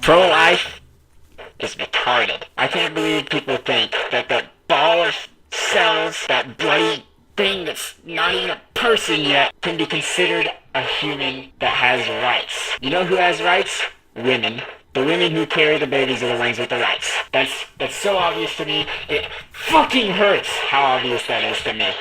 Pro-life is retarded. I can't believe people think that the ball of cells, that bloody thing that's not even a person yet, can be considered a human that has rights. You know who has rights? Women. The women who carry the babies are the ones with the rights. That's so obvious to me. It fucking hurts how obvious that is to me.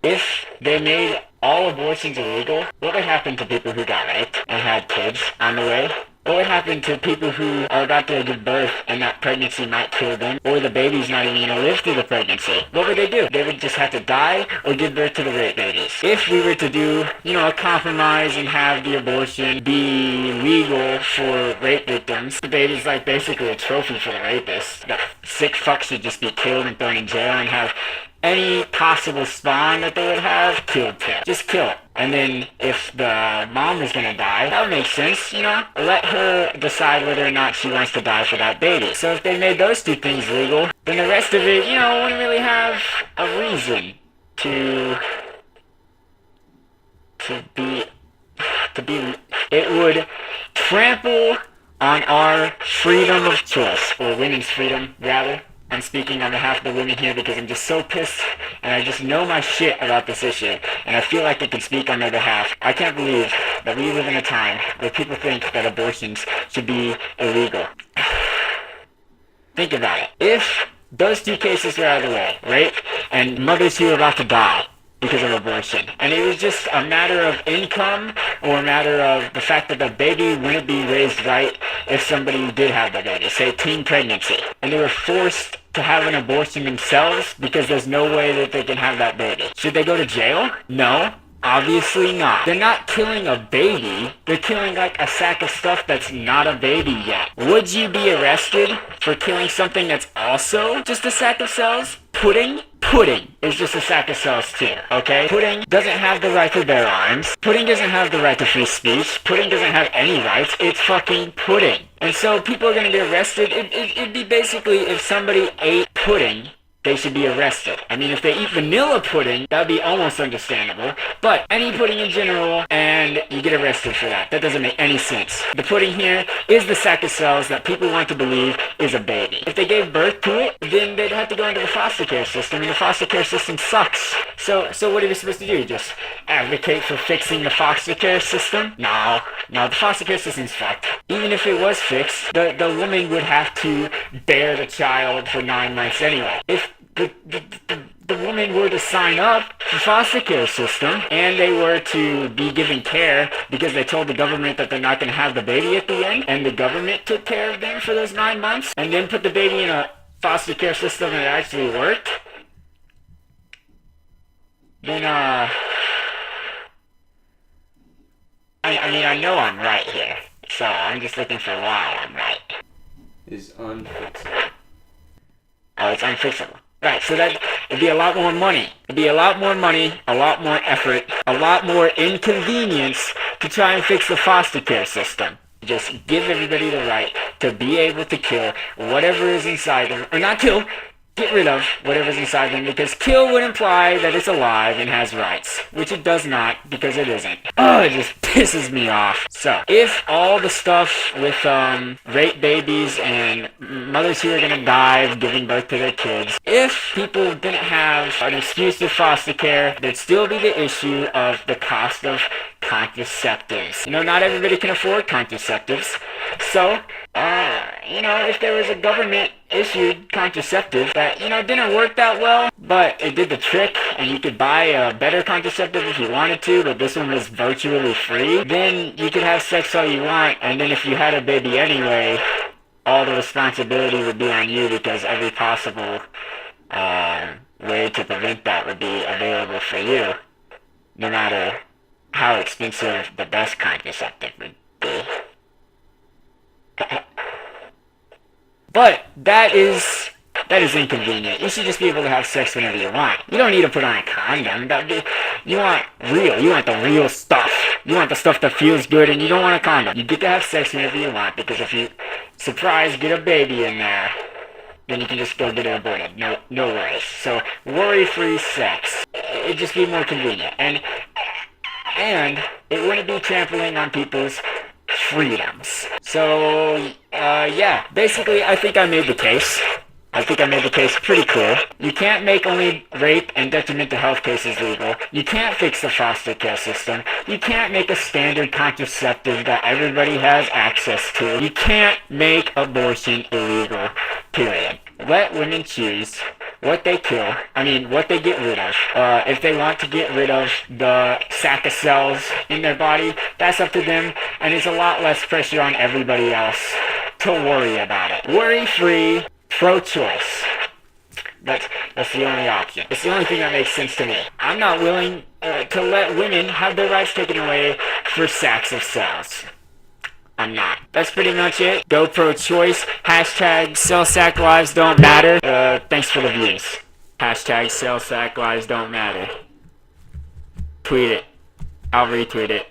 If they made all abortions illegal, what would happen to people who got raped and had kids on the way? What would happen to people who are about to give birth and that pregnancy might kill them, or the baby's not even going to live through the pregnancy? What would they do? They would just have to die or give birth to the rape babies. If we were to do, a compromise and have the abortion be legal for rape victims, the baby's like basically a trophy for the rapist. That sick fuck should just be killed and thrown in jail and have any possible spawn that they would have killed too. Just kill it. And then if the mom is gonna die, that would make sense, Let her decide whether or not she wants to die for that baby. So if they made those two things legal, then the rest of it, wouldn't really have a reason to be, it would trample on our freedom of choice, or women's freedom, rather. I'm speaking on behalf of the women here because I'm just so pissed and I just know my shit about this issue and I feel like I can speak on their behalf. I can't believe that we live in a time where people think that abortions should be illegal. Think about it. If those two cases were out of the way, rape and mothers who are about to die because of abortion, and it was just a matter of income or a matter of the fact that the baby wouldn't be raised right if somebody did have the baby, say teen pregnancy, and they were forced to have an abortion themselves because there's no way that they can have that baby. Should they go to jail? No. Obviously not. They're not killing a baby. They're killing like a sack of stuff that's not a baby yet. Would you be arrested for killing something that's also just a sack of cells? Pudding? Pudding is just a sack of cells too, okay? Pudding doesn't have the right to bear arms. Pudding doesn't have the right to free speech. Pudding doesn't have any rights. It's fucking pudding. And so people are gonna get arrested. It'd be basically if somebody ate pudding, they should be arrested. I mean, if they eat vanilla pudding, that would be almost understandable. But any pudding in general, and you get arrested for that. That doesn't make any sense. The pudding here is the sack of cells that people want to believe is a baby. If they gave birth to it, then they'd have to go into the foster care system, and the foster care system sucks. So what are we supposed to do? Just advocate for fixing the foster care system? No, the foster care system's fucked. Even if it was fixed, the woman would have to bear the child for 9 months anyway. If the woman were to sign up for foster care system and they were to be given care because they told the government that they're not going to have the baby at the end, and the government took care of them for those 9 months and then put the baby in a foster care system and it actually worked, then I know I'm right here, so I'm just looking for why I'm right. Is unfixable. Oh, it's unfixable. Right, so that it'd be a lot more money. It'd be a lot more money, a lot more effort, a lot more inconvenience to try and fix the foster care system. Just give everybody the right to be able to kill whatever is inside them. Or not kill, get rid of whatever's inside them, because kill would imply that it's alive and has rights, which it does not, because it isn't. Oh, it just pisses me off. So, if all the stuff with rape babies and mothers who are gonna die of giving birth to their kids, if people didn't have an excuse to foster care, there'd still be the issue of the cost of contraceptives. Not everybody can afford contraceptives. So, if there was a government-issued contraceptive that, didn't work that well, but it did the trick, and you could buy a better contraceptive if you wanted to, but this one was virtually free, then you could have sex all you want, and then if you had a baby anyway, all the responsibility would be on you because every possible way to prevent that would be available for you, no matter how expensive the best contraceptive would be. But that is inconvenient. You should just be able to have sex whenever you want. You don't need to put on a condom. You want the real stuff. You want the stuff that feels good, and you don't want a condom. You get to have sex whenever you want, because if you, get a baby in there, then you can just go get it aborted. No worries. So, worry-free sex. It'd just be more convenient. And it wouldn't be trampling on people's freedoms. So, yeah, basically, I think I made the case. I think I made the case pretty clear. You can't make only rape and detrimental health cases legal. You can't fix the foster care system. You can't make a standard contraceptive that everybody has access to. You can't make abortion illegal, period. Let women choose what they kill, what they get rid of. If they want to get rid of the sack of cells in their body, that's up to them, and it's a lot less pressure on everybody else to worry about it. Worry-free, pro-choice. That's the only option. It's the only thing that makes sense to me. I'm not willing to let women have their rights taken away for sacks of cells. I'm not. That's pretty much it. Go pro-choice. Hashtag cell sack lives don't matter. Thanks for the views. Hashtag cell sack lives don't matter. Tweet it. I'll retweet it.